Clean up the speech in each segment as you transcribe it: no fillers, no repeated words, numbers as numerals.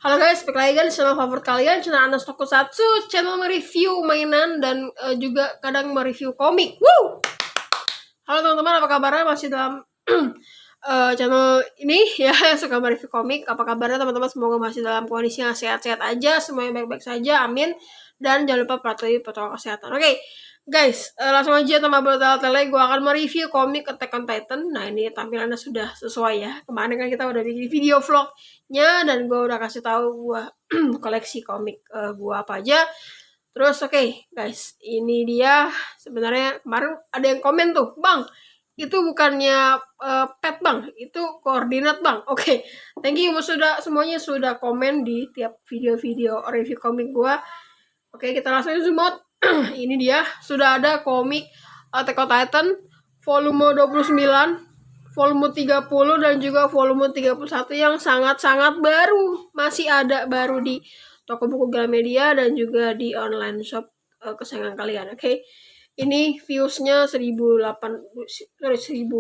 Halo guys, balik lagi di channel favorit kalian, channel Anas Tokusatsu, channel mereview mainan dan juga kadang mereview komik. Woo! Halo teman-teman, apa kabarnya? Masih dalam channel ini ya, yang suka mereview komik. Apa kabarnya teman-teman? Semoga masih dalam kondisi yang sehat-sehat aja, semuanya baik-baik saja, amin. Dan jangan lupa patuhi protokol kesehatan. Oke, guys, langsung aja tanpa bertele-tele, gue akan mereview komik Attack on Titan. Nah, ini tampilannya sudah sesuai ya. Kemarin kan kita udah bikin video vlognya dan gue udah kasih tahu gue koleksi komik gue apa aja. Terus oke, guys, ini dia. Sebenarnya kemarin ada yang komen tuh, Bang, itu bukannya pet Bang, itu koordinat Bang. Oke, thank you semuanya sudah komen di tiap video-video review komik gue. Oke, kita langsung zoom out. Ini dia, sudah ada komik Attack on Titan volume 29, volume 30 dan juga volume 31 yang sangat-sangat baru. Masih ada baru di toko buku Gramedia dan juga di online shop kesayangan kalian. Oke. Ini viewsnya 1000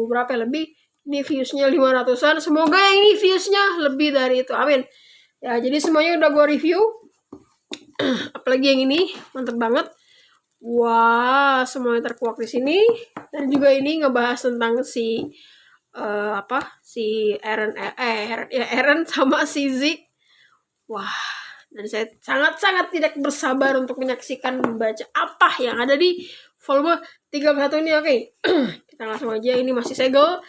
berapa lebih. Ini viewsnya 500-an. Semoga yang ini viewsnya lebih dari itu. Amin. Ya, jadi semuanya udah gue review. Apalagi yang ini mantep banget. Wah, semuanya terkuak di sini. Dan juga ini ngebahas tentang si Eren sama si Zeke. Wah, dan saya sangat-sangat tidak bersabar untuk menyaksikan membaca apa yang ada di volume 31 ini. Oke. Kita langsung aja, ini masih segel.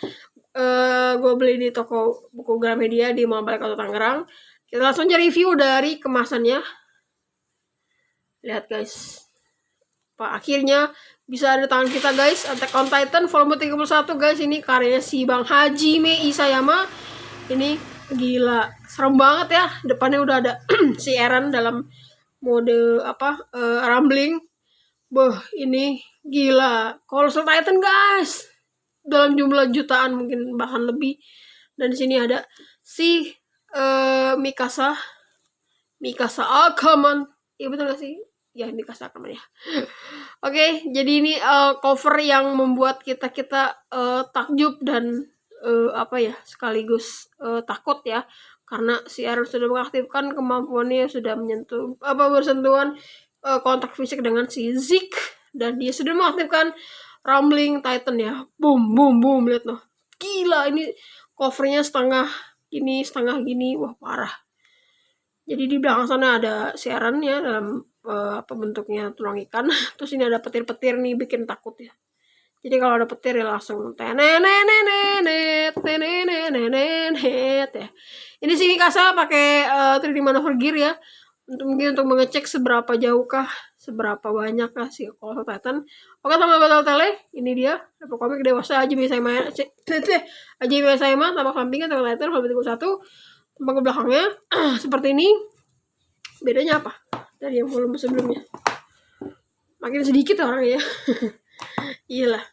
Gue beli di toko buku Gramedia di Mall Balai Kota Tangerang. Kita langsung aja review dari kemasannya. Lihat guys, Pak, akhirnya bisa ada tangan kita guys. Attack on Titan volume 31 guys. Ini karyanya si Bang Hajime Isayama. Ini gila, serem banget ya. Depannya udah ada si Eren dalam mode rumbling. Ini gila, Colossal Titan guys, dalam jumlah jutaan mungkin bahkan lebih. Dan di sini ada si Mikasa Akaman. Iya betul gak sih? Ya, Mikasa Akaman ya. Oke, jadi ini cover yang membuat kita takjub dan sekaligus takut ya, karena si Eren sudah mengaktifkan kemampuannya, sudah bersentuhan kontak fisik dengan si Zeke, dan dia sudah mengaktifkan Rumbling Titan ya. Boom boom boom, lihat loh, gila, ini covernya setengah gini, wah parah. Jadi di belakang sana ada si Eren ya, dalam bentuknya tulang ikan. Terus ini ada petir-petir nih, bikin takut ya. Jadi kalau ada petir ya langsung ya. Ini sini Mikasa pakai 3D Maneuver Gear ya. Mungkin untuk mengecek seberapa jauhkah, seberapa banyakkah si Colossal Titan. Oke, tambah batal tele. Ini dia apa komik dewasa Hajime Isayama tambah sampingnya Attack on Titan volume 31. Tambah ke belakangnya seperti ini. Bedanya apa dari yang volume sebelumnya? Makin sedikit orang ya. Iyalah.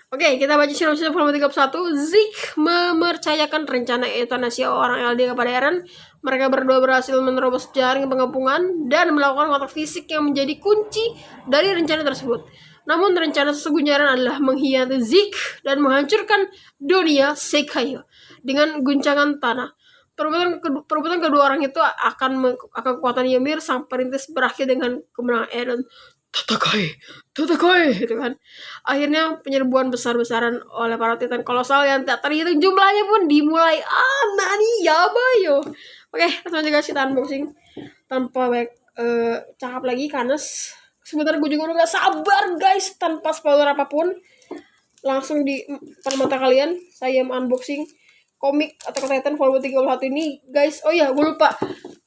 Oke, kita baca sinopsis volume 31. Zeke mempercayakan rencana euthanasia orang LD kepada Eren. Mereka berdua berhasil menerobos jaring pengepungan dan melakukan kontak fisik yang menjadi kunci dari rencana tersebut. Namun rencana sesungguhnya Eren adalah mengkhianati Zeke dan menghancurkan dunia Sekai dengan guncangan tanah. Perebutan kedua orang itu akan kekuatan Ymir sang perintis berakhir dengan kemenangan Eren. Tatakai gitu kan. Akhirnya penyerbuan besar-besaran oleh para Titan kolosal yang tak terhitung jumlahnya pun dimulai. Nani yabayo. Oke, langsung aja guys, kita unboxing tanpa banyak cakap lagi, karena sebentar gue juga udah gak sabar guys. Tanpa spoiler apapun, langsung di depan mata kalian saya unboxing komik Attack on Titan volume 31 ini guys. Oh iya, gue lupa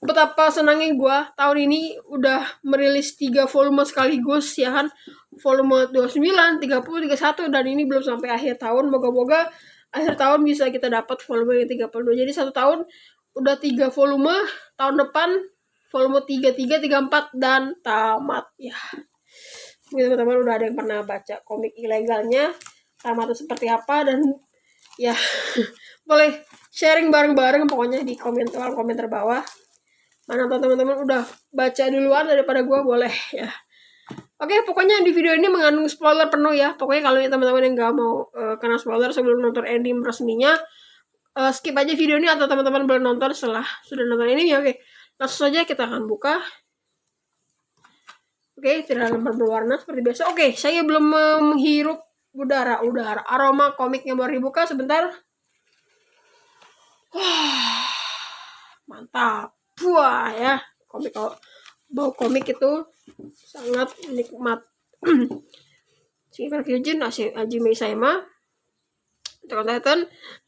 betapa senangnya gue tahun ini udah merilis 3 volume sekaligus ya kan. Volume 29, 30, 31, dan ini belum sampai akhir tahun. Moga-moga akhir tahun bisa kita dapat volume yang 32. Jadi 1 tahun udah 3 volume. Tahun depan volume 33, 34 dan tamat ya. Mungkin teman-teman udah ada yang pernah baca komik ilegalnya, tamatnya seperti apa, dan ya boleh sharing bareng-bareng pokoknya di komentar bawah. Mana teman-teman udah baca duluan daripada gue, boleh ya. Oke, pokoknya di video ini mengandung spoiler penuh ya. Pokoknya kalau teman-teman yang gak mau kena spoiler sebelum nonton ending resminya, skip aja video ini, atau teman-teman belum nonton setelah sudah nonton ini ya. Oke, Langsung saja kita akan buka. Oke, tidak lembar berwarna seperti biasa. Oke, saya belum menghirup udara aroma komiknya baru dibuka sebentar. Mantap. Wah ya, bau komik itu sangat nikmat. Shinkan Kyojin, Hajime Isaima, Attack on Titan,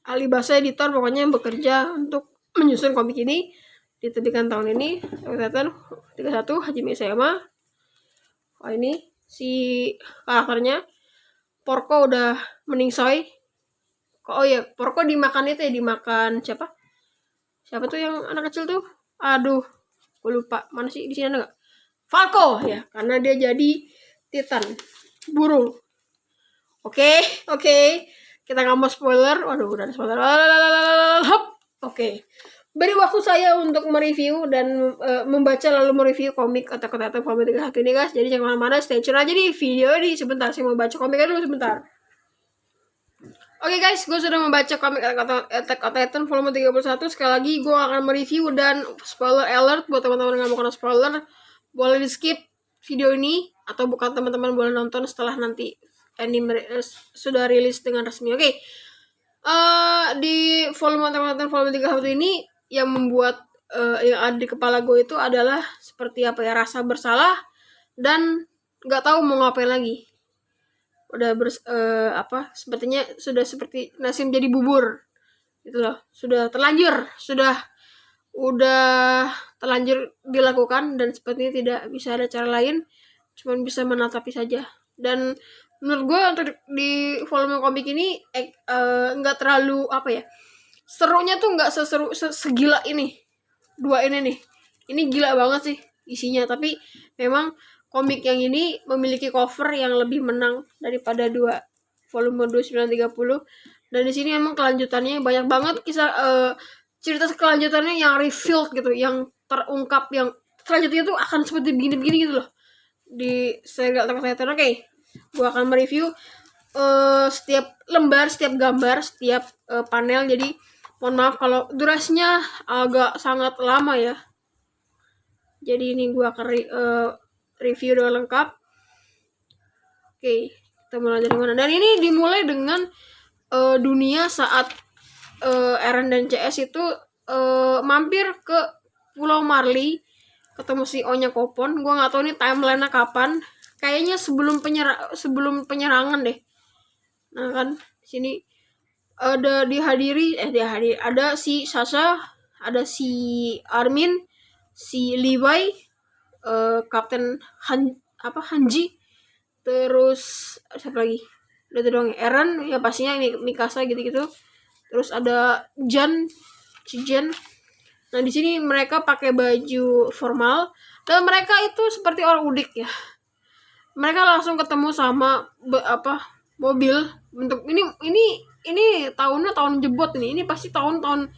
Alibasa Editor pokoknya yang bekerja untuk menyusun komik ini diterbitkan tahun ini. Attack on Titan 31 Hajime Isaima. Oh ini si karakternya Porco udah meningsoy. Oh iya, Porco dimakan itu ya, dimakan siapa tuh yang anak kecil tuh? Aduh, gue lupa. Mana sih, di sini ada nggak? Falco ya, karena dia jadi Titan burung. Oke. Kita nggak mau spoiler. Waduh, udah ada spoiler. Oke. Beri waktu saya untuk mereview dan membaca lalu mereview komik Attack on Titan volume 31 ini guys. Jadi jangan kemana-mana, stay tune aja di video ini sebentar. Saya mau baca komiknya dulu sebentar. Oke guys, gue sudah membaca komik Attack on Titan volume 31. Sekali lagi gue akan mereview dan spoiler alert buat teman-teman yang gak mau kena spoiler. Boleh di skip video ini atau bukan teman-teman boleh nonton setelah nanti anime sudah rilis dengan resmi. Oke. Di volume Attack on Titan volume 31 ini yang membuat yang ada di kepala gue itu adalah seperti apa ya, rasa bersalah dan nggak tahu mau ngapain lagi. Udah sepertinya sudah seperti nasi menjadi bubur gitu loh, sudah terlanjur dilakukan dan sepertinya tidak bisa ada cara lain, cuman bisa menatapi saja. Dan menurut gue untuk di volume komik ini nggak terlalu apa ya, serunya tuh nggak segila ini dua ini nih. Ini gila banget sih isinya, tapi memang komik yang ini memiliki cover yang lebih menang daripada volume 2930. Dan di sini emang kelanjutannya banyak banget kisah cerita kelanjutannya yang revealed gitu, yang terungkap, yang selanjutnya tuh akan seperti begini gitu loh di serial Attack on Titan. Oke, gue akan mereview setiap lembar, setiap gambar, setiap panel. Jadi mohon maaf kalau durasinya agak sangat lama ya. Jadi ini gue akan review dengan lengkap. Oke, kita mulai dari mana? Dan ini dimulai dengan dunia saat Eren dan CS itu mampir ke Pulau Marley, ketemu si Onya Kopon. Gue nggak tahu ini timeline-nya kapan. Kayaknya sebelum penyerangan deh. Nah kan, sini ada ada si Sasha, ada si Armin, si Levi, Kapten Hanji, terus siapa lagi? Udah itu doang. Eren ya pastinya, Mikasa gitu-gitu. Terus ada Cijen. Nah di sini mereka pakai baju formal dan mereka itu seperti orang udik ya. Mereka langsung ketemu sama mobil bentuk ini tahunnya tahun jebot ini pasti tahun-tahun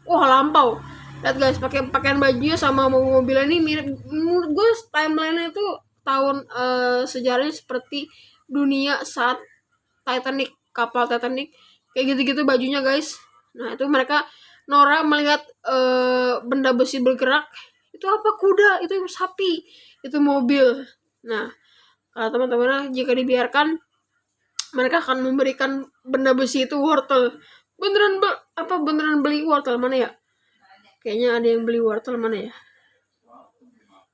lampau. Lihat guys, pakaian bajunya sama mobilnya ini mirip. Menurut gue timeline-nya itu tahun sejarahnya seperti dunia saat Titanic, kapal Titanic kayak gitu-gitu bajunya guys. Nah itu mereka Nora melihat benda besi bergerak. Itu apa? Kuda, itu sapi, itu mobil. Nah kalau teman-teman jika dibiarkan, mereka akan memberikan benda besi itu wortel. Beneran beli wortel mana ya? Kayaknya ada yang beli wortel mana ya?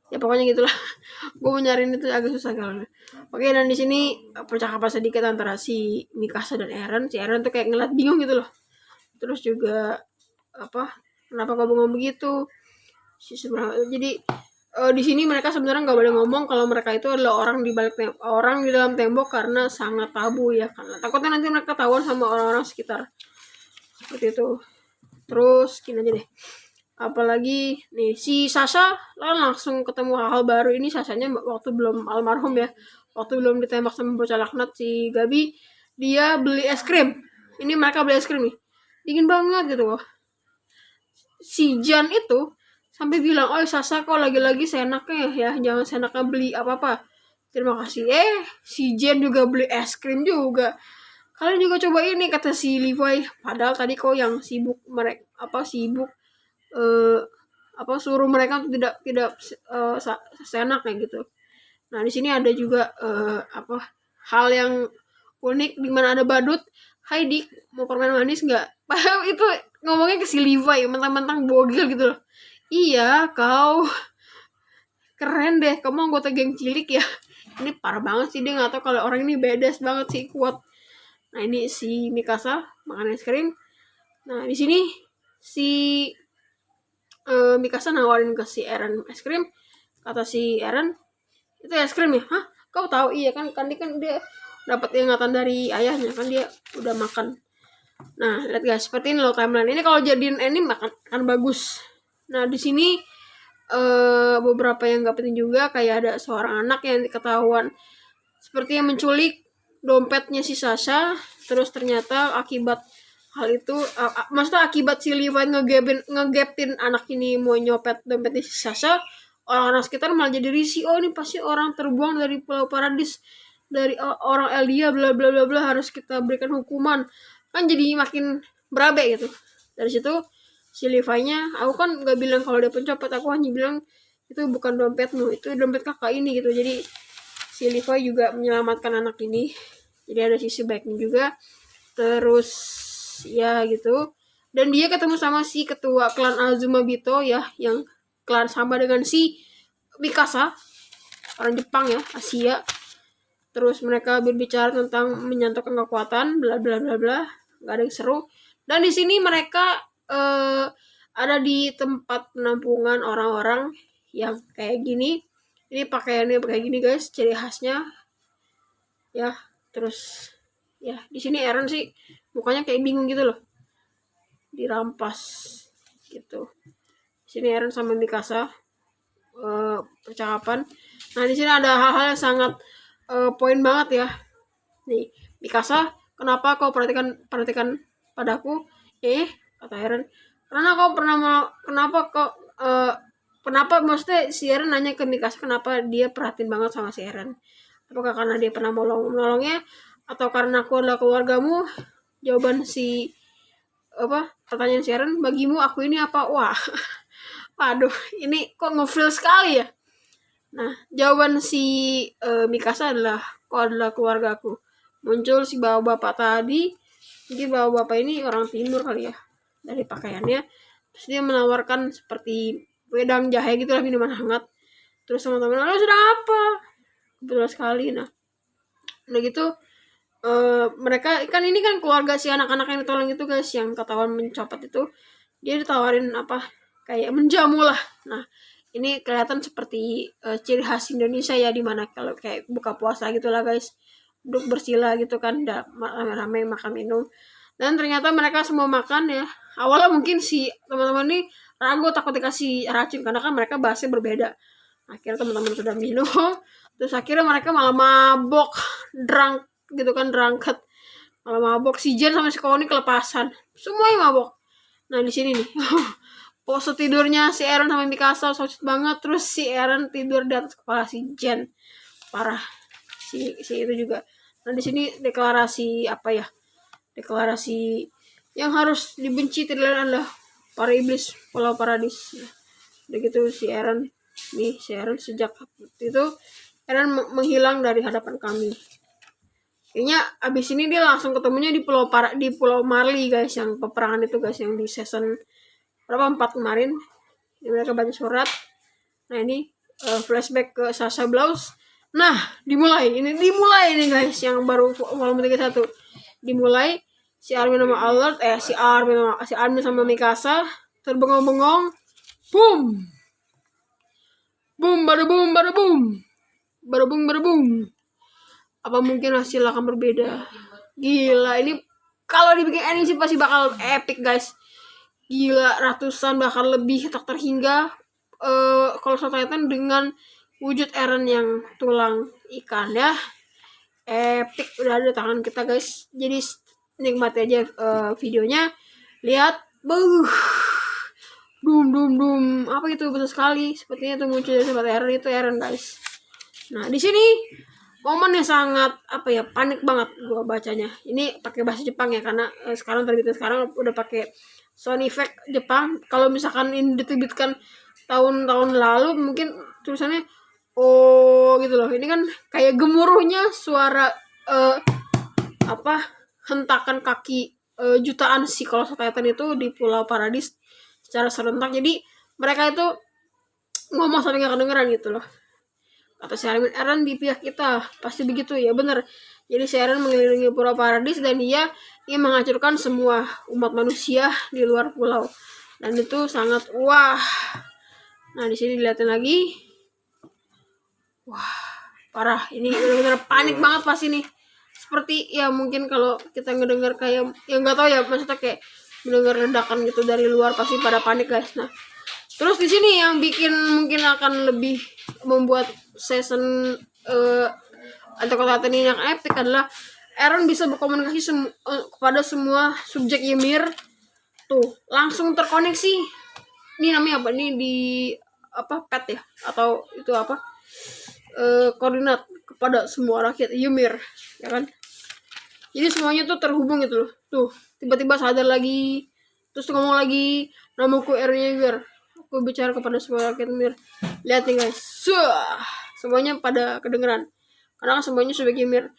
Ya pokoknya gitulah. Gue mau nyariin itu agak susah kalau. Oke, dan di sini percakapan sedikit antara si Mikasa dan Eren. Si Eren tuh kayak ngeliat bingung gitu loh. Terus juga kenapa kamu ngomong begitu? Jadi di sini mereka sebenarnya nggak boleh ngomong kalau mereka itu adalah orang di dalam tembok karena sangat tabu ya, karena takutnya nanti mereka ketahuan sama orang-orang sekitar seperti itu. Terus gini aja deh, apalagi nih si Sasha langsung ketemu hal-hal baru. Ini Sashanya waktu belum almarhum ya, waktu belum ditembak sama bocah laknat si Gabi, dia beli es krim. Ini mereka beli es krim nih, dingin banget gitu loh. Si Jan itu sampai bilang, oh Sasa kok lagi-lagi seenaknya ya, jangan seenaknya beli apa-apa. Terima kasih. Si Jen juga beli es krim juga. Kalian juga coba ini, kata si Levi. Padahal tadi kok yang sibuk suruh mereka untuk tidak seenaknya gitu. Nah di sini ada juga hal yang unik di mana ada badut. Hai Dik, mau permen manis nggak? Itu ngomongnya ke si Levi, mentang-mentang bogil gitu loh. Iya, kau keren deh, kamu anggota geng cilik ya. Ini parah banget sih, dia nggak tahu kalau orang ini badass banget sih, kuat. Nah ini si Mikasa makan es krim. Nah di sini si Mikasa nawarin ke si Eren es krim. Kata si Eren, itu es krim ya? Hah? Kau tahu? Iya kan dia dapat ingatan dari ayahnya kan, dia udah makan. Nah lihat guys, seperti ini loh timeline ini, kalau jadiin anime akan bagus. Nah di sini beberapa yang nggak penting juga, kayak ada seorang anak yang ketahuan seperti yang menculik dompetnya si Sasha. Terus ternyata akibat hal itu, maksudnya akibat si Levi ngegapin anak ini mau nyopet dompetnya si Sasha, orang-orang sekitar malah jadi risih. Oh ini pasti orang terbuang dari Pulau Paradis, dari orang Eldia, bla bla bla bla, harus kita berikan hukuman. Kan jadi makin berabe gitu. Dari situ si Levi-nya, aku kan nggak bilang kalau dia pencopet, aku hanya bilang itu bukan dompetmu, itu dompet kakak ini gitu. Jadi si Levi juga menyelamatkan anak ini, jadi ada sisi baiknya juga. Terus ya gitu, dan dia ketemu sama si ketua klan Azumabito ya, yang klan sama dengan si Mikasa, orang Jepang ya, Asia. Terus mereka berbicara tentang menyantokkan kekuatan, bla bla bla bla, nggak ada yang seru. Dan di sini mereka ada di tempat penampungan orang-orang yang kayak gini. Ini pakaiannya kayak gini guys, ciri khasnya ya. Terus ya di sini Eren sih mukanya kayak bingung gitu loh, dirampas gitu. Di sini Eren sama Mikasa percakapan. Nah di sini ada hal-hal yang sangat poin banget ya. Nih, Mikasa, kenapa kau perhatikan padaku? Kata Eren, karena kau kenapa maksudnya si Eren nanya ke Mikasa kenapa dia perhatiin banget sama si Eren. Apakah karena dia pernah menolongnya, atau karena aku adalah keluargamu? Jawaban si pertanyaan si Eren, bagimu aku ini apa? Wah, waduh, ini kok ngefeel sekali ya. Nah, jawaban si Mikasa adalah, kau adalah keluargaku. Muncul si bapak tadi, mungkin bapak ini orang timur kali ya, dari pakaiannya. Terus dia menawarkan seperti wedang jahe gitu lah, minuman hangat. Terus teman-teman, lalu sudah apa? Betul sekali. Nah udah gitu mereka kan, ini kan keluarga si anak-anak yang ditolong itu guys, yang ketahuan mencopet itu, dia ditawarin kayak menjamu lah. Nah ini kelihatan seperti ciri khas Indonesia ya, dimana kalau kayak buka puasa gitulah guys, duduk bersila gitu kan, rame-rame makan minum. Dan ternyata mereka semua makan ya. Awalnya mungkin si teman-teman ini ragu, takut dikasih racun karena kan mereka bahasnya berbeda. Akhirnya teman-teman sudah minum, terus akhirnya mereka malah mabok, drunk gitu kan, drunket, malah mabok. Si Jen sama si Koni kelepasan, semuanya mabok. Nah di sini nih pose tidurnya si Eren sama Mikasa socut banget. Terus si Eren tidur di atas kepala si Jen, parah si itu juga. Nah di sini deklarasi deklarasi yang harus dibenci tidak adalah para iblis Pulau Paradis. Udah gitu si Eren sejak itu Eren menghilang dari hadapan kami. Kayaknya abis ini dia langsung ketemunya di Pulau Marley guys, yang peperangan itu guys, yang di season 4 kemarin. Ini mereka baca surat. Nah ini flashback ke Sasha Blouse. Nah dimulai nih guys, yang baru volume 31 dimulai. Si Armin sama Alert si Armin sama Mikasa terbengong-bengong. Boom bada boom bada boom. Apa mungkin hasil akan berbeda? Gila, ini kalau dibikin anime sih pasti bakal epic guys. Gila, ratusan bahkan lebih tak terhingga kalau Titan dengan wujud Eren yang tulang ikan ya. Epic udah ada tangan kita guys. Jadi nikmati aja videonya. Lihat, dum apa itu, besar sekali. Sepertinya itu muncul dari tempat Eren, itu Eren guys. Nah di sini momen yang sangat panik banget gua bacanya. Ini pakai bahasa Jepang ya, karena sekarang udah pakai sound effect Jepang. Kalau misalkan ini diterbitkan tahun-tahun lalu mungkin tulisannya oh gitu loh. Ini kan kayak gemuruhnya suara hentakan kaki jutaan sih kalau Titan itu di Pulau Paradis secara serentak. Jadi mereka itu ngomong sampai gak kedengeran gitu loh. Kata si Armin, Eren di pihak kita, pasti begitu ya, bener. Jadi si Eren mengelilingi Pulau Paradis dan dia ingin menghancurkan semua umat manusia di luar pulau. Dan itu sangat wah. Nah di sini dilihatin lagi, wah parah. Ini benar-benar panik banget pas ini. Seperti ya mungkin kalau kita ngedengar kayak ya nggak tahu ya, maksudnya kayak mendengar ledakan gitu dari luar pasti pada panik guys. Nah terus di sini yang bikin mungkin akan lebih membuat season Attack on Titan ini yang epic adalah Eren bisa berkomunikasi kepada semua subjek Ymir. Tuh langsung terkoneksi. Ini namanya apa? Ini di pet ya atau itu koordinat kepada semua rakyat Ymir, ya kan? Jadi semuanya tuh terhubung gitu loh. Tuh tiba-tiba sadar lagi, terus ngomong lagi, namaku Eren Yeager. Aku bicara kepada semua rakyat Ymir. Lihat nih guys, semuanya pada kedengeran. Karena semuanya sudah Ymir.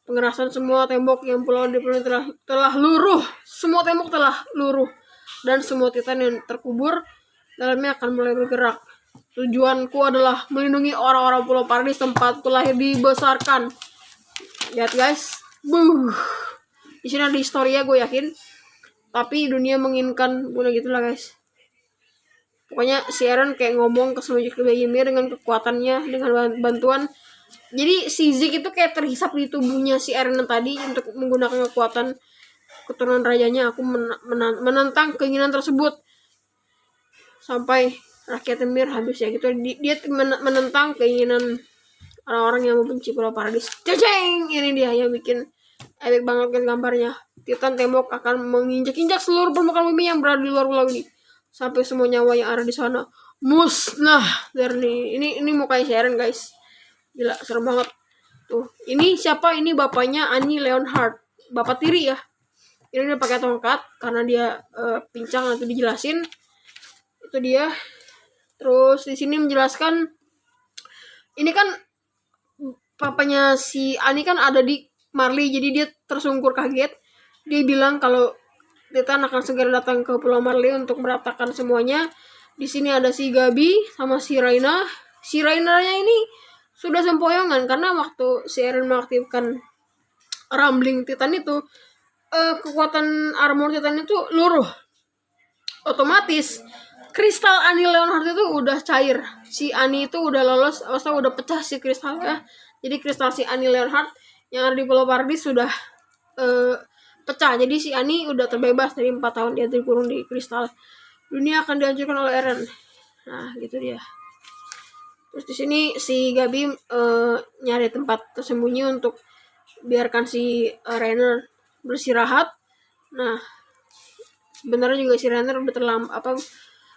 Pengerasan semua tembok yang pulau di pulau telah luruh. Semua tembok telah luruh. Dan semua Titan yang terkubur dalamnya akan mulai bergerak. Tujuanku adalah melindungi orang-orang Pulau Paradis tempatku lahir dibesarkan. Lihat guys. Di sini ada historia gue yakin. Tapi dunia menginginkan bukan gitulah guys. Pokoknya si Eren kayak ngomong ke seluruh Ymir dengan kekuatannya, dengan bantuan. Jadi si Zeke itu kayak terhisap di tubuhnya si Eren tadi untuk menggunakan kekuatan keturunan rajanya. Aku menentang keinginan tersebut sampai rakyat Ymir habis ya gitu. Dia menentang keinginan orang-orang yang membenci Pulau Paradis. Cacing! Ini dia yang bikin epic banget kan gambarnya. Titan tembok akan menginjak-injak seluruh permukaan bumi yang berada di luar pulau ini sampai semua nyawa yang ada di sana musnah. Dari ini mukanya si Eren guys. Gila, serem banget. Tuh, ini siapa? Ini bapaknya Annie Leonhardt. Bapak tiri ya. Ini dia pakai tongkat karena dia pincang, nanti dijelasin. Itu dia. Terus di sini menjelaskan ini kan papanya si Annie kan ada di Marley, jadi dia tersungkur kaget. Dia bilang kalau Titan akan segera datang ke Pulau Marley untuk meratakan semuanya. Di sini ada si Gabi sama si Raina. Si Rainanya ini sudah sempoyongan karena waktu si Eren mengaktifkan Rumbling Titan itu kekuatan armor Titan itu luruh. Otomatis kristal Annie Leonhardt itu udah cair. Si Annie itu udah lolos, maksudnya udah pecah si kristalnya. Jadi kristal si Annie Leonhardt yang ada di Pulau Paradis sudah pecah. Jadi si Annie udah terbebas dari 4 tahun dia dikurung di kristal. Dunia akan dihancurkan oleh Eren. Nah, gitu dia. Terus di sini si Gabi nyari tempat tersembunyi untuk biarkan si Rainer bersirahat. Nah, sebenarnya juga si Rainer udah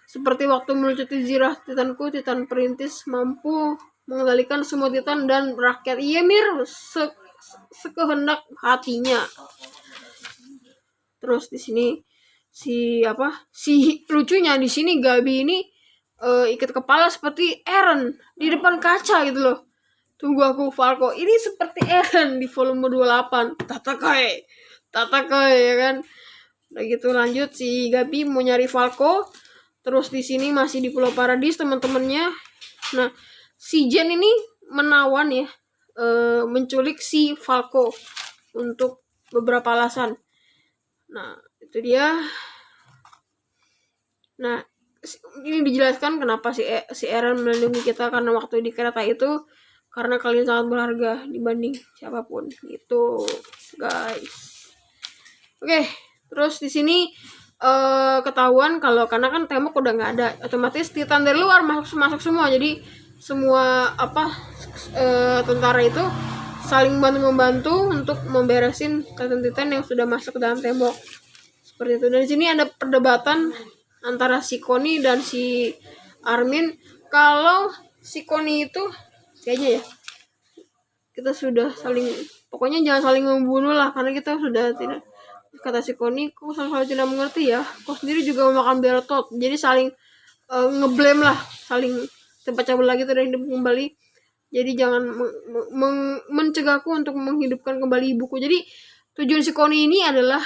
seperti waktu melucuti zirah Titanku, Titan perintis mampu mengendalikan semua Titan dan rakyat Ymir sekehendak hatinya. Terus di sini si lucunya di sini Gabi ini ikat kepala seperti Eren di depan kaca gitu loh. Tunggu aku Falco. Ini seperti Eren di volume 28. Tatakai ya kan. Udah gitu lanjut si Gabi mau nyari Falco. Terus di sini masih di Pulau Paradis teman-temannya. Nah, si Jen ini menawan ya, menculik si Falco untuk beberapa alasan. Nah, itu dia. Nah, ini dijelaskan kenapa si Eren melindungi kita karena waktu di kereta itu karena kalian sangat berharga dibanding siapapun gitu, guys. Oke, terus di sini ketahuan kalau karena kan tembok udah nggak ada, otomatis Titan dari luar masuk semua. Jadi semua tentara itu saling bantu-membantu untuk memberesin Titan yang sudah masuk ke dalam tembok. Seperti itu. Dan di sini ada perdebatan antara si Connie dan si Armin. Kalau si Connie itu kayaknya ya kita sudah saling, pokoknya jangan saling membunuh lah karena kita sudah tidak, kata si Connie, kok selalu tidak mengerti ya, kau sendiri juga memakan Bertolt, jadi saling ngeblame lah, saling pecah belah gitu dan hidup kembali. Jadi jangan mencegahku untuk menghidupkan kembali ibuku. Jadi tujuan si Connie ini adalah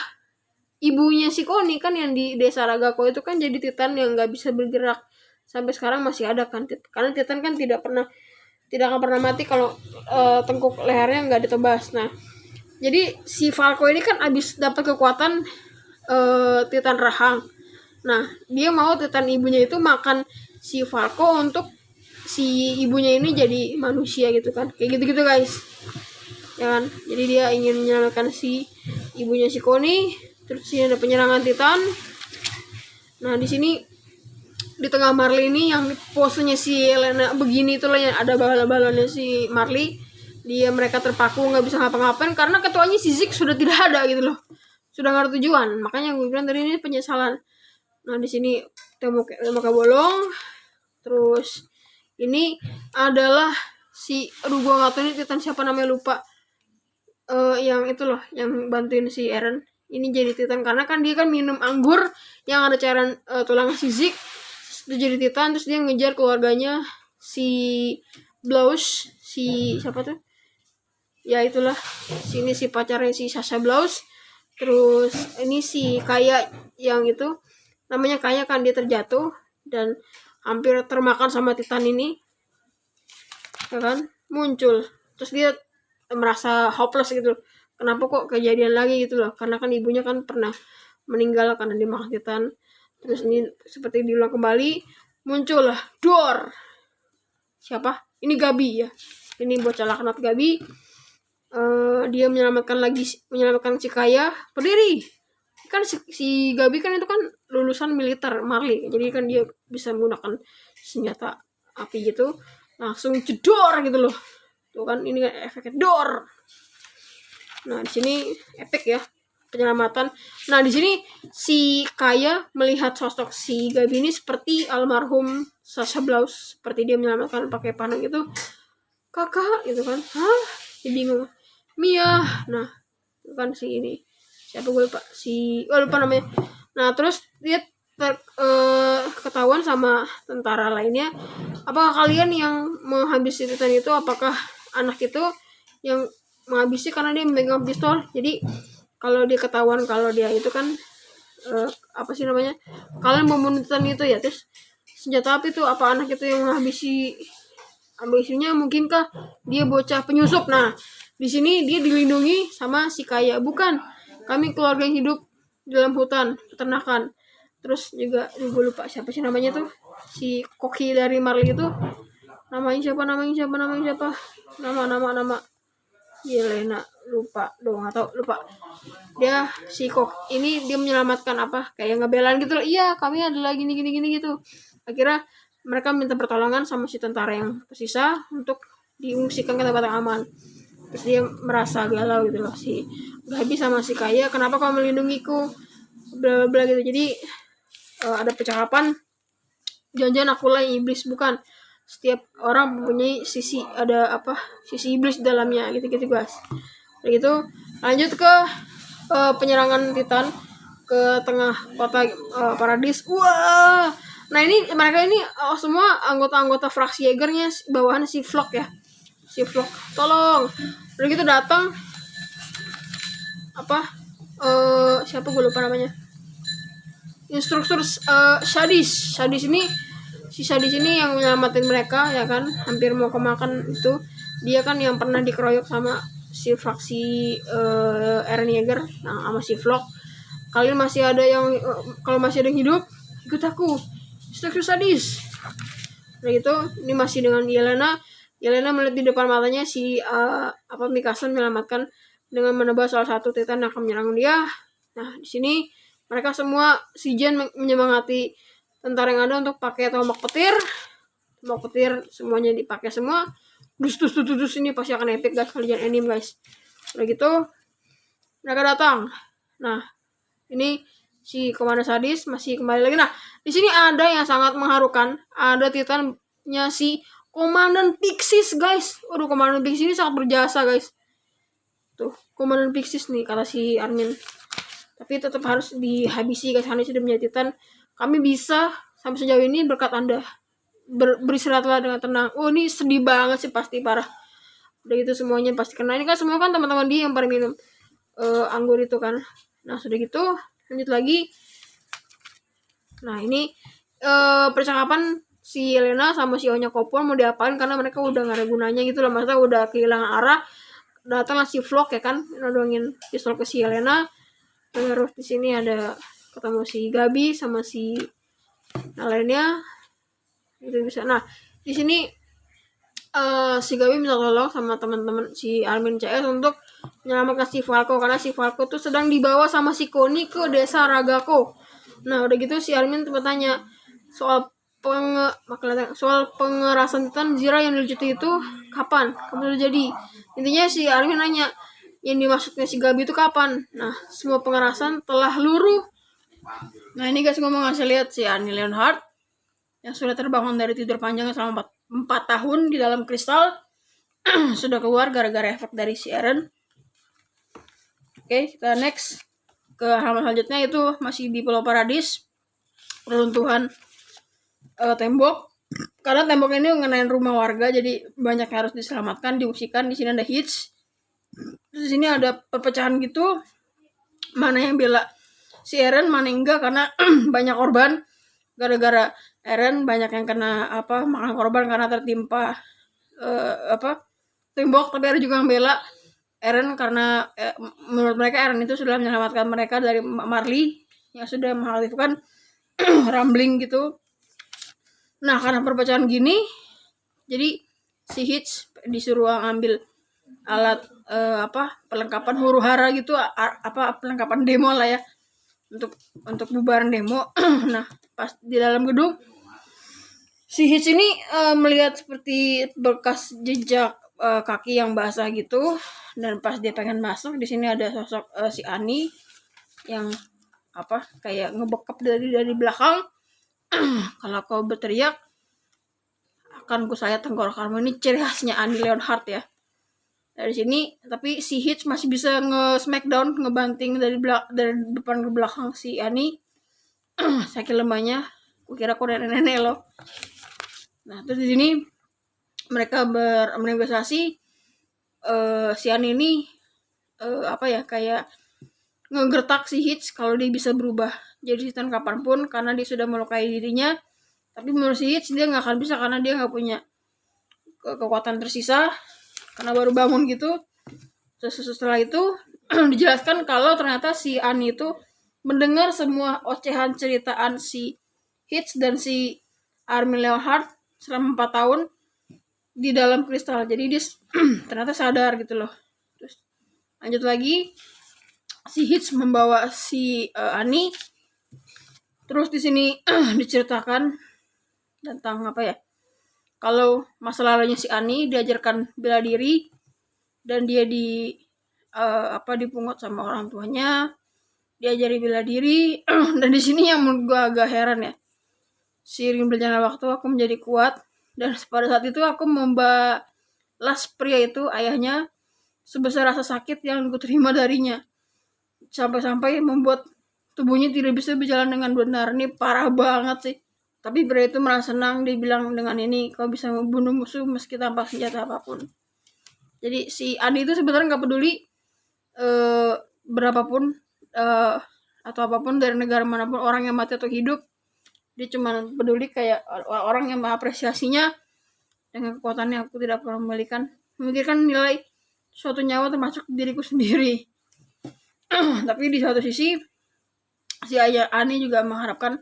ibunya si Connie kan yang di desa Ragako itu kan jadi Titan yang nggak bisa bergerak. Sampai sekarang masih ada kan, karena Titan kan tidak akan pernah mati kalau tengkuk lehernya nggak ditebas. Nah, jadi si Falco ini kan abis dapat kekuatan Titan rahang. Nah, dia mau Titan ibunya itu makan si Falco untuk si ibunya ini jadi manusia gitu kan, kayak gitu guys, ya kan. Jadi dia ingin menyelamatkan si ibunya si Connie. Terus sini ada penyerangan Titan. Nah, di sini di tengah Marley ini yang posenya si Elena begini itulah yang ada balon-balonnya si Marley. Mereka terpaku nggak bisa ngapa-ngapain karena ketuanya si Zeke sudah tidak ada gitu loh, sudah nggak ada tujuan. Makanya gue bilang tadi ini penyesalan. Nah, di sini tembok bolong. Terus ini adalah si gue nggak tahu ini Titan siapa namanya, lupa. Yang itu loh yang bantuin si Eren ini jadi Titan karena kan dia kan minum anggur yang ada cairan tulang si Zeke, terus jadi Titan. Terus dia ngejar keluarganya si Blouse, si siapa tuh ya itulah, sini si pacarnya si Sasha Blouse. Terus ini si Kaya yang itu namanya Kaya kan, dia terjatuh dan hampir termakan sama Titan ini, ya kan, muncul. Terus dia merasa hopeless gitu, kenapa kok kejadian lagi gitu loh, karena kan ibunya kan pernah meninggal karena dimakan Titan. Terus ini seperti diulang kembali, muncul lah Dor. Siapa? Ini Gabi ya. Ini bocah laknat Gabi. Dia menyelamatkan si Kaya. Berdiri. Kan si Gabi kan itu kan lulusan militer Marley, jadi kan dia bisa menggunakan senjata api gitu, langsung jedor gitu loh. Tuh kan, ini kan efeknya dor. Nah, di sini efek ya penyelamatan. Nah, di sini si Kaya melihat sosok si Gabi ini seperti almarhum Sasha Blouse, seperti dia menyelamatkan pakai panah gitu. Kakak gitu kan. Hah? Dia bingung. Mia. Nah, itu kan si ini. Siapa gue lupa, lupa namanya. Nah, terus dia ketahuan sama tentara lainnya. Apakah kalian yang menghabisi Titan itu, apakah anak itu yang menghabisi karena dia memegang pistol? Jadi kalau dia ketahuan kalau dia itu kan apa sih namanya, kalian membunuh Titan itu ya, terus senjata api itu, apa anak itu yang menghabisi? Ambisinya mungkinkah dia bocah penyusup? Nah, di sini dia dilindungi sama si Kaya. Bukan, kami keluarga yang hidup dalam hutan peternakan. Terus juga gue lupa siapa sih namanya tuh, si koki dari Marley itu namanya siapa nama Yelena, lupa dong, atau lupa. Dia si kok ini dia menyelamatkan apa kayak ngebelan gitu loh. Iya, kami adalah gini gitu. Akhirnya mereka minta pertolongan sama si tentara yang tersisa untuk diungsikan ke tempat yang aman. Terus dia merasa galau gitu loh, si Gabi sama si Kaya, kenapa kau melindungiku, bla bla gitu. Jadi ada percakapan, jangan-jangan akulah iblis. Bukan, setiap orang mempunyai sisi iblis di dalamnya gitu guys. Udah gitu lanjut ke penyerangan Titan ke tengah kota Paradis. Wah, nah ini mereka ini semua anggota fraksi Jaegernya, bawahan si Flock ya, si Flock tolong. Udah gitu datang siapa gue lupa namanya, instruktur Sadis ini, si Sadis ini yang menyelamatin mereka ya kan, hampir mau kemakan itu. Dia kan yang pernah dikeroyok sama si fraksi Eren Yeager, nah, sama si Flock. Kalian masih ada yang kalau masih ada yang hidup, ikut aku, instruktur Sadis. Udah gitu ini masih dengan Yelena melihat di depan matanya si Mikasa menyelamatkan dengan menebas salah satu Titan yang akan menyerang dia. Nah, di sini mereka semua, si Jen menyemangati tentara yang ada untuk pakai tombak petir semuanya dipakai semua. Dus ini pasti akan epic guys, kalian anime guys. Udah gitu mereka datang. Nah, ini si Komandan Sadis masih kembali lagi. Nah, di sini ada yang sangat mengharukan, ada Titannya si Komandan Pixis guys. Waduh, Komandan Pixis ini sangat berjasa guys. Tuh, Komandan Pixis nih kata si Armin. Tapi tetap harus dihabisi guys, karena sudah menjadi Titan. Kami bisa sampai sejauh ini berkat Anda. Beristirahatlah dengan tenang. Oh, ini sedih banget sih, pasti parah. Udah gitu semuanya pasti kena. Ini kan semua kan teman-teman dia yang pada minum anggur itu kan. Nah, sudah gitu lanjut lagi. Nah, ini percakapan si Elena sama si Onya Kopon mau diapain karena mereka udah gak ada gunanya gitu loh. Maksudnya udah kehilangan arah. Datanglah si Vlog ya kan, nodongin pistol ke si Elena. Terus di sini ada ketemu si Gabi sama si lainnya. Itu bisa. Nah, di sini si Gabi minta tolong sama teman-teman si Armin CS untuk menyelamatkan si Falco karena si Falco tuh sedang dibawa sama si Koni ke desa Ragako. Nah, udah gitu si Armin bertanya soal pengerasan Tanjiro yang dilucuti itu kapan terjadi. Intinya si Armin nanya yang dimaksudnya si Gabi itu kapan. Nah, semua pengerasan telah luruh. Nah, ini guys, ngomong ngasih lihat si Annie Leonhardt yang sudah terbangun dari tidur panjangnya selama 4 tahun di dalam kristal sudah keluar gara-gara efek dari si Eren. Oke, kita next ke halaman selanjutnya, itu masih di Pulau Paradis. Peruntuhan tembok, karena tembok ini mengenai rumah warga, jadi banyak yang harus diselamatkan, diungsikan. Di sini ada hits. Terus di sini ada perpecahan gitu, mana yang bela si Eren, mana enggak, karena banyak korban gara-gara Eren, banyak yang kena makan korban karena tertimpa tembok. Tapi ada juga yang bela Eren karena menurut mereka Eren itu sudah menyelamatkan mereka dari Marley yang sudah mengaktifkan rambling gitu. Nah, karena perpecahan gini, jadi si Hitch disuruh ambil alat perlengkapan huru hara gitu, perlengkapan demo lah ya, untuk bubaran demo. Nah, pas di dalam gedung, si Hitch ini melihat seperti bekas jejak kaki yang basah gitu, dan pas dia pengen masuk, di sini ada sosok si Annie yang kayak ngebekap dari belakang. Kalau kau berteriak akan kusayat tenggorokanmu. Ini ciri khasnya Annie Leonhardt ya. Dari sini, tapi si Hitch masih bisa nge-smackdown, ngebanting dari depan ke belakang si Annie. Saking lemahnya, kukira kau nenek-nenek loh. Nah, terus di sini mereka bernegosiasi. Si Annie ini kayak ngegertak si Hitch kalau dia bisa berubah jadi setan kapanpun karena dia sudah melukai dirinya. Tapi menurut si Hitch dia nggak akan bisa karena dia nggak punya kekuatan tersisa karena baru bangun gitu. Setelah itu dijelaskan kalau ternyata si Annie itu mendengar semua ocehan ceritaan si Hitch dan si Armin Leonhardt selama 4 tahun di dalam kristal. Jadi dia ternyata sadar gitu loh. Terus lanjut lagi, si Hitch membawa si Annie. Terus di sini diceritakan tentang kalau masa lalunya si Annie, diajarkan bela diri dan dia dipungut sama orang tuanya, diajari bela diri. Dan di sini yang menurut gue agak heran ya, seiring berjalannya waktu aku menjadi kuat, dan pada saat itu aku membalas pria itu, ayahnya, sebesar rasa sakit yang aku terima darinya, sampai-sampai membuat tubuhnya tidak bisa berjalan dengan benar. Ini parah banget sih. Tapi pria itu merasa senang. Dia bilang, dengan ini kau bisa membunuh musuh meski tanpa senjata apapun. Jadi si Adi itu sebenarnya nggak peduli berapapun atau apapun dari negara manapun, orang yang mati atau hidup. Dia cuma peduli kayak orang yang mengapresiasinya dengan kekuatan yang aku tidak pernah memikirkan nilai suatu nyawa termasuk diriku sendiri. Tapi di satu sisi, si ayah Annie juga mengharapkan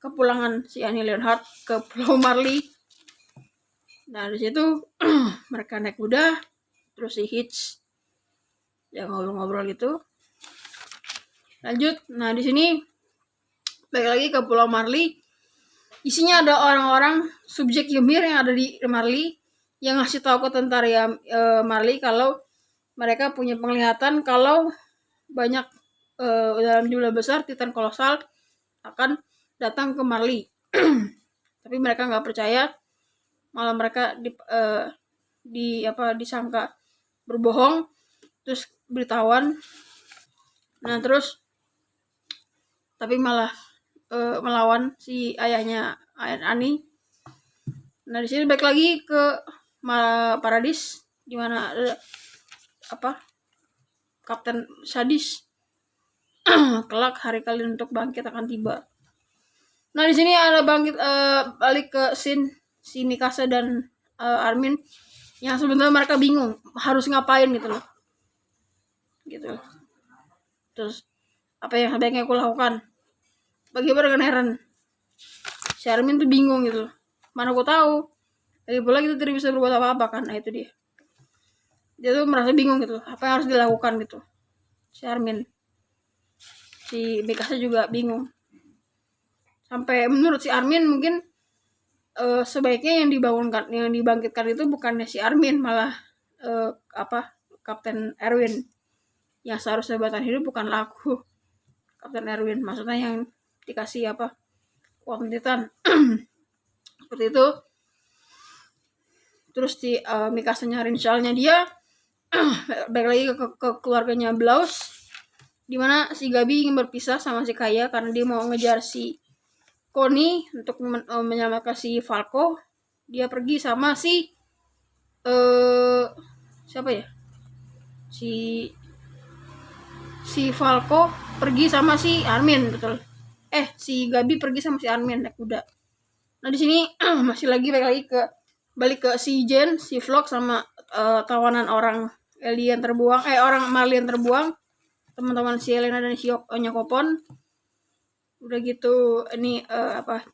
kepulangan si Annie Leonhardt ke Pulau Marley. Nah, di situ mereka naik kuda, terus si Hitch yang ngobrol-ngobrol gitu. Lanjut, nah di sini balik lagi ke Pulau Marley. Isinya ada orang-orang subjek Ymir yang ada di Marley yang ngasih tahu ke tentara Marley kalau mereka punya penglihatan kalau banyak dalam jumlah besar Titan kolosal akan datang ke Marley. Tapi mereka nggak percaya, malah mereka disangka berbohong, terus bertawan. Nah terus tapi malah melawan si ayahnya Ani. Nah di sini balik lagi ke Paradis, dimana Kapten Sadis. Kelak hari kalian untuk bangkit akan tiba. Nah di sini ada balik ke scene si Mikasa dan Armin yang sebenarnya mereka bingung harus ngapain gitu loh. Terus apa yang sebaiknya aku lakukan? Bagaimana dengan Eren? Si Armin tuh bingung gitu loh. Mana aku tahu. Lagi pula kita tidak bisa berbuat apa-apa kan. Nah itu dia. Dia tuh merasa bingung gitu. Apa yang harus dilakukan gitu. Si Armin. Si Mikasa juga bingung. Sampai menurut si Armin mungkin sebaiknya yang dibangkitkan itu bukannya si Armin, malah Kapten Erwin. Yang seharusnya bertahan hidup bukanlah aku, Kapten Erwin. Maksudnya yang dikasih uang Titan. Seperti itu. Terus si Mikasa nyariin soalnya dia balik lagi ke keluarganya Blaus, dimana si Gabi ingin berpisah sama si Kaya karena dia mau ngejar si Connie untuk menyelamatkan si Falco. Dia pergi sama si siapa ya? Si Falco pergi sama si Armin, betul. Si Gabi pergi sama si Armin naik kuda. Nah di sini masih balik ke si Jen, si Vlog sama tawanan orang alien terbuang, orang Marlien terbuang, teman-teman si Elena dan si Nyokopon. Udah gitu ini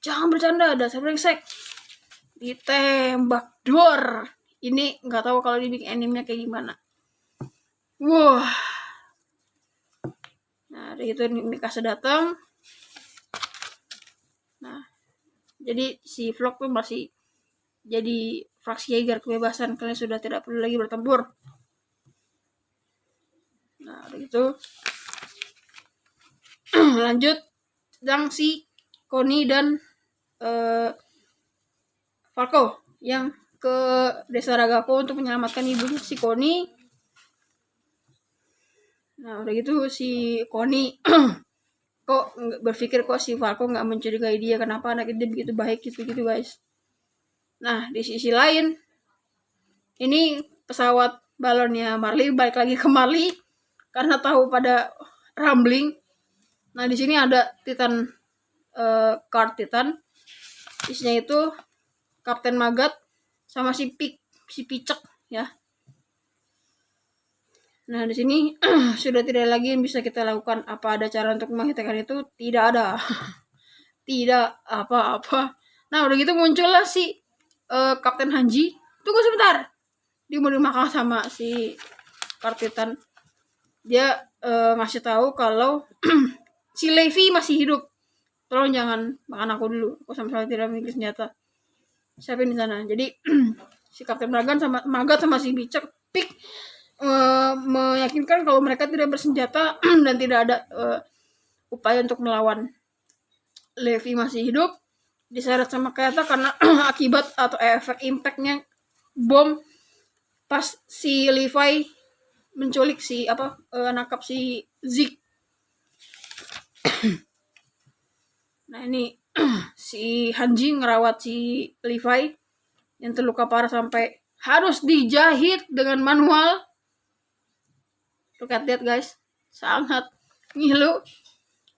jangan bercanda, dasar brengsek, ditembak dor. Ini nggak tahu kalau dibikin animenya kayak gimana. Wah. Nah udah gitu Mikasa datang. Nah jadi si Vlog tuh masih jadi fraksi Jaeger kebebasan, kalian sudah tidak perlu lagi bertempur. Nah udah gitu lanjut sedang si Connie dan Falco yang ke desa Ragako untuk menyelamatkan ibunya si Connie. Nah udah gitu si Connie kok berpikir si Falco nggak mencurigai dia, kenapa anak dia begitu baik gitu guys. Nah di sisi lain ini pesawat balonnya Marley balik lagi ke Marley karena tahu pada rumbling. Nah di sini ada Titan card Titan, isinya itu Kapten Magat sama si Picek ya. Nah di sini sudah tidak lagi yang bisa kita lakukan. Apa ada cara untuk menghentikan itu? Tidak ada. Tidak apa-apa. Nah udah gitu muncullah si Kapten Hanji. Tunggu sebentar. Dia mau dimakan sama si Titan. Dia ngasih tahu kalau si Levi masih hidup. Tolong jangan makan aku dulu. Aku sama sekali tidak memiliki senjata. Siapin di sana. Jadi si Kapten Magat sama si Picek meyakinkan kalau mereka tidak bersenjata dan tidak ada upaya untuk melawan. Levi masih hidup, diseret sama Kayata karena akibat atau efek impactnya bom pas si Levi menculik nangkap si Zeke. Nah ini si Hanji ngerawat si Levi yang terluka parah sampai harus dijahit dengan manual. Lihat guys, sangat ngilu.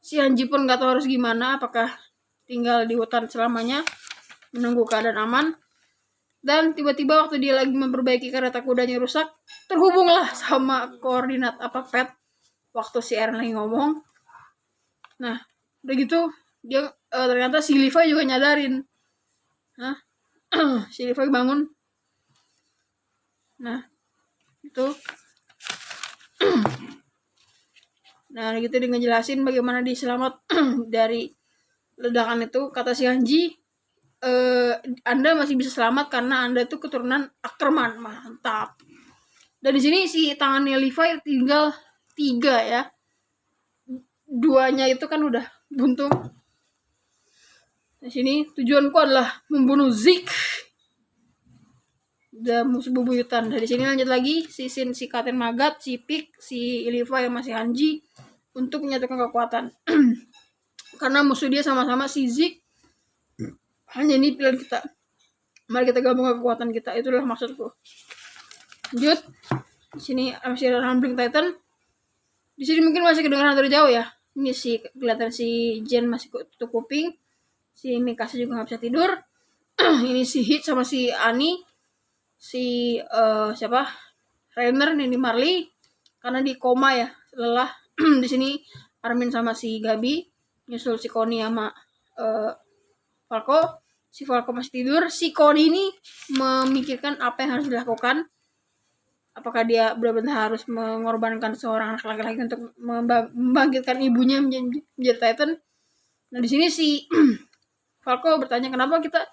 Si Hanji pun nggak tahu harus gimana, apakah tinggal di hutan selamanya menunggu keadaan aman. Dan tiba-tiba waktu dia lagi memperbaiki kereta kudanya rusak, terhubunglah sama koordinat pet waktu si Eren lagi ngomong. Nah udah gitu dia ternyata si Levi juga nyadarin. Si Levi bangun. Nah itu nah gitu dia ngejelasin bagaimana dia selamat dari ledakan itu. Kata si Hanji, Anda masih bisa selamat karena Anda tuh keturunan Ackerman. Mantap. Dan di sini si tangannya Levi tinggal 3 ya. 2-nya itu kan udah buntung. Di sini tujuanku adalah membunuh Zeke dan musuh bebuyutan. Dari sini lanjut lagi si Kapten Magat, si Pik, si Levi yang masih Hanji untuk menyatukan kekuatan. karena musuh dia sama-sama si Zeke. Hanya ini pilihan kita. Mari kita gabung kekuatan kita. Itulah maksudku. Lanjut. Di sini masih ada Rumbling Titan. Di sini mungkin masih kedengaran dari jauh ya. Ini si kelihatan si Jen masih tutup kuping. Si Mikasa juga nggak bisa tidur. Ini si Hit sama si Ani. Si siapa? Rainer, Nini Marley. Karena di koma ya, lelah. Di sini Armin sama si Gabi. Nyusul si Connie sama Falco. Si Falco masih tidur. Si Connie ini memikirkan apa yang harus dilakukan. Apakah dia benar-benar harus mengorbankan seorang anak laki-laki untuk membangkitkan ibunya menjadi Titan? Nah di sini si Falco bertanya kenapa kita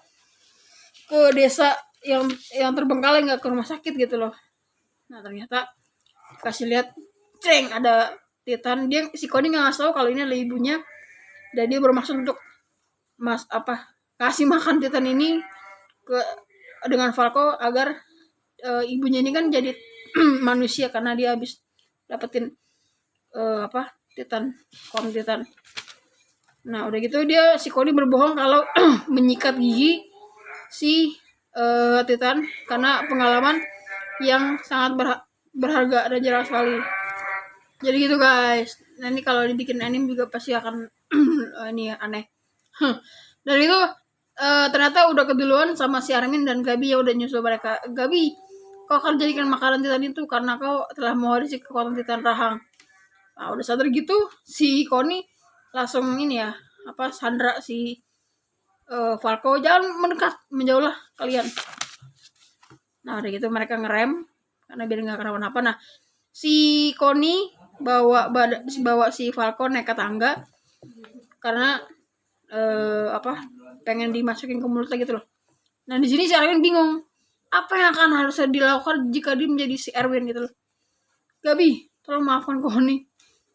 ke desa yang terbengkalai, nggak ke rumah sakit gitu loh. Nah ternyata kasih lihat, ceng, ada Titan. Dia si Connie nggak tahu kalau ini adalah ibunya, dan dia bermaksud untuk kasih makan Titan ini dengan Falco agar ibunya ini kan jadi manusia karena dia habis dapetin Titan. Nah udah gitu dia si Connie berbohong kalau menyikat gigi si Titan karena pengalaman yang sangat berharga dan jarang sekali. Jadi gitu guys. Nah ini kalau dibikin anime juga pasti akan ini aneh. Dan itu ternyata udah keduluan sama si Armin dan Gabi yang udah nyusul mereka. Gabi, kau akan jadikan makanan Titan itu karena kau telah mewarisi kekuatan Titan Rahang. Nah udah sadar gitu si Connie langsung ini ya sandra si Falco, jangan mendekat, menjauhlah kalian. Nah udah gitu mereka ngerem karena biar nggak kenapa-napa. Nah si Connie bawa si Falco naik ke tangga karena pengen dimasukin ke mulutnya gitu loh. Nah di sini si Armin bingung apa yang akan harus dilakukan jika dia menjadi si Erwin gitu loh. Gabi, tolong maafkan Connie.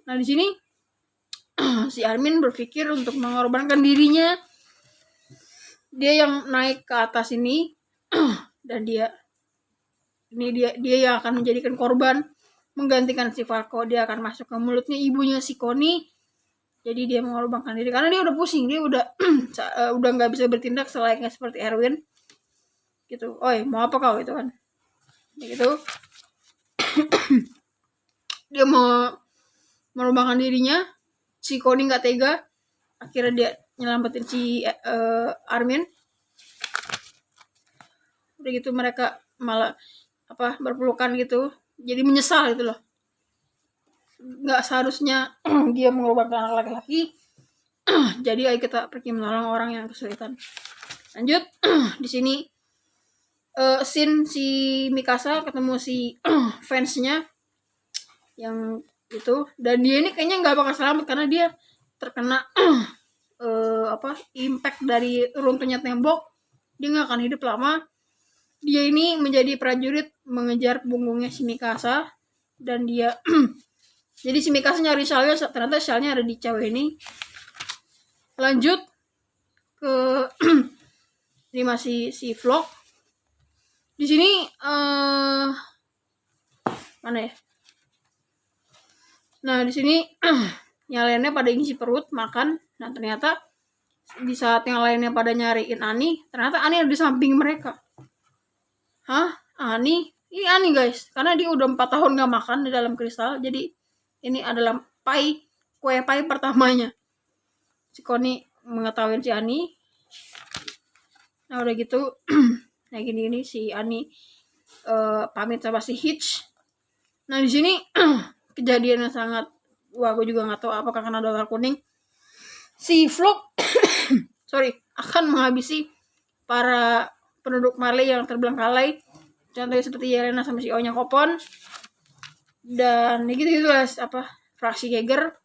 Nah di sini si Armin berpikir untuk mengorbankan dirinya. Dia yang naik ke atas ini dan dia yang akan menjadikan korban menggantikan si Falco. Dia akan masuk ke mulutnya ibunya si Connie. Jadi dia mengorbankan diri karena dia udah pusing, dia udah udah nggak bisa bertindak selayaknya seperti Erwin gitu. Oi, mau apa kau itu kan? Gitu. Dia mau mengorbankan dirinya. Si Connie nggak tega. Akhirnya dia nyelamatin si Armin. Udah gitu mereka malah berpelukan gitu. Jadi menyesal gitu loh. Nggak seharusnya dia mengorbankan anak laki-laki. Jadi ayo kita pergi menolong orang yang kesulitan. Lanjut. Di sini scene si Mikasa ketemu si fansnya yang itu, dan dia ini kayaknya nggak bakal selamat karena dia terkena impact dari runtuhnya tembok. Dia nggak akan hidup lama. Dia ini menjadi prajurit mengejar punggungnya si Mikasa, dan dia jadi si Mikasa nyari shellnya, ternyata shellnya ada di cewek ini. Lanjut ke ini masih si vlog. Di sini mana ya? Nah di sini yang lainnya pada ngisi perut makan. Nah ternyata di saat yang lainnya pada nyariin Ani, ternyata Ani ada di samping mereka. Hah? Ani? Ini Ani guys, karena dia udah 4 tahun gak makan di dalam kristal. Jadi ini adalah kue pai pertamanya. Si Connie mengetahui si Ani. Nah udah gitu nah gini si Ani pamit sama si Hitch. Nah di sini kejadian yang sangat gue juga nggak tahu apakah karena dolar kuning. Si vlog akan menghabisi para penduduk Marley yang terbengkalai. Contohnya seperti Yelena sama si Onya Kopon. Dan gitu lah fraksi Jaeger.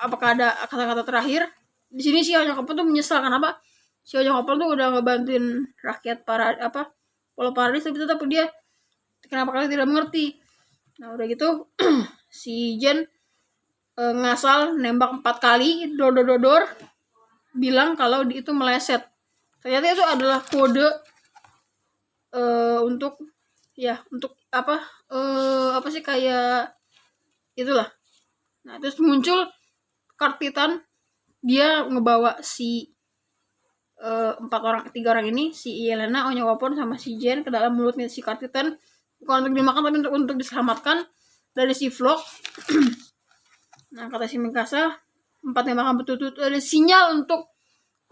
Apakah ada kata-kata terakhir? Di sini si Onya Kopon tuh menyesal kenapa? Si Onya Kopon tuh udah ngebantuin rakyat Pulau Paradis, tapi tetap dia kenapa kalian tidak mengerti. Nah udah gitu si Jen ngasal nembak 4 kali dor bilang kalau itu meleset. Ternyata itu adalah kode untuk kayak itulah. Nah terus muncul Card Titan, dia ngebawa si 3 orang ini, si Yelena, Onyawa-pon, sama si Jen ke dalam mulutnya si Card Titan, bukan untuk dimakan tapi untuk diselamatkan dari si Vlog. Nah, kata si Mikasa, 4 tembakan berturut-turut ada sinyal untuk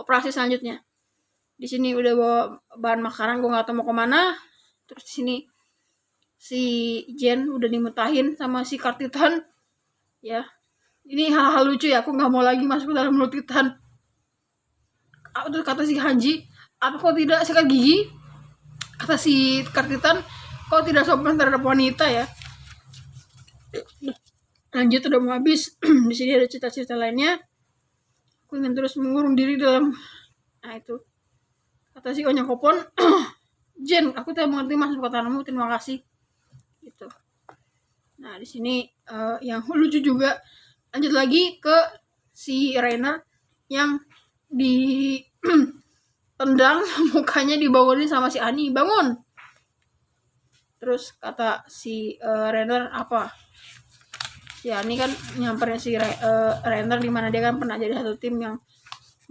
operasi selanjutnya. Di sini udah bawa bahan makanan, gue nggak tahu mau kemana. Terus di sini si Jen udah dimutahin sama si Card Titan. Ya, ini hal-hal lucu ya. Aku nggak mau lagi masuk ke dalam mulut Titan. Terus kata si Hanji, apa kau tidak sikat gigi? Kata si Card Titan, kau tidak sopan terhadap wanita ya. Lanjut, udah mau habis. Di sini ada cerita-cerita lainnya. Aku ingin terus mengurung diri dalam. Nah itu. Kata si Onyawa-pon, Jen, aku tidak mengerti maksud katamu, terima kasih. Gitu. Nah di sini yang lucu juga. Lanjut lagi ke si Reiner yang ditendang, mukanya dibangunin sama si Ani, bangun. Terus kata si Reiner apa? Si Ani kan nyamperin si Reiner di mana dia kan pernah jadi satu tim yang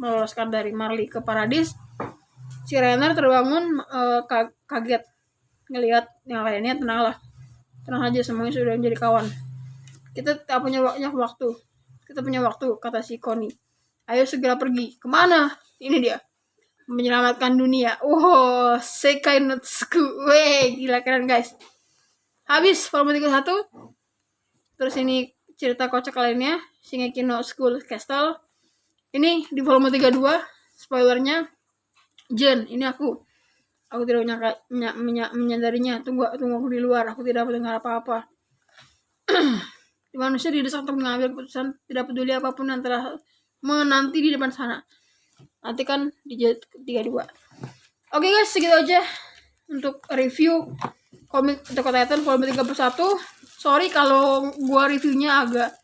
meloloskan dari Marley ke Paradis. Si Reiner terbangun kaget ngelihat yang lainnya. Tenang aja, semuanya sudah menjadi kawan. Kita tak punya banyak waktu. Kita punya waktu, kata si Connie. Ayo segera pergi. Kemana? Ini dia. Menyelamatkan dunia. Oh, Sekai no Tsuku. Weh, gila keren guys. Habis volume 31. Terus ini cerita kocak lainnya. Shingeki no School Castle. Ini di volume 32. Spoilernya. Jen, ini aku. Aku tidak menyadarinya. Tunggu aku di luar. Aku tidak mendengar apa-apa. Manusia didesak untuk mengambil keputusan, tidak peduli apapun yang telah menanti di depan sana. Nanti kan di jilid 32. Oke guys, segitu aja untuk review komik Attack on Titan volume 31. Sorry kalau gua reviewnya agak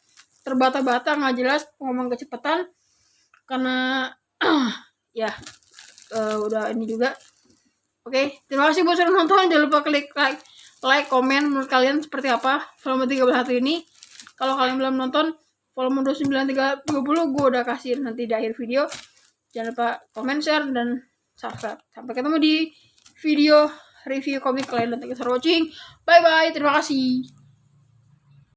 terbata-bata, nggak jelas, ngomong kecepatan karena ya udah ini juga. Oke, terima kasih buat sudah nonton. Jangan lupa klik like, komen menurut kalian seperti apa volume 31 ini. Kalau kalian belum nonton volume 29, 30, gue udah kasih nanti di akhir video. Jangan lupa komen, share, dan subscribe. Sampai ketemu di video review komik lain. Thank you for watching. Bye-bye. Terima kasih.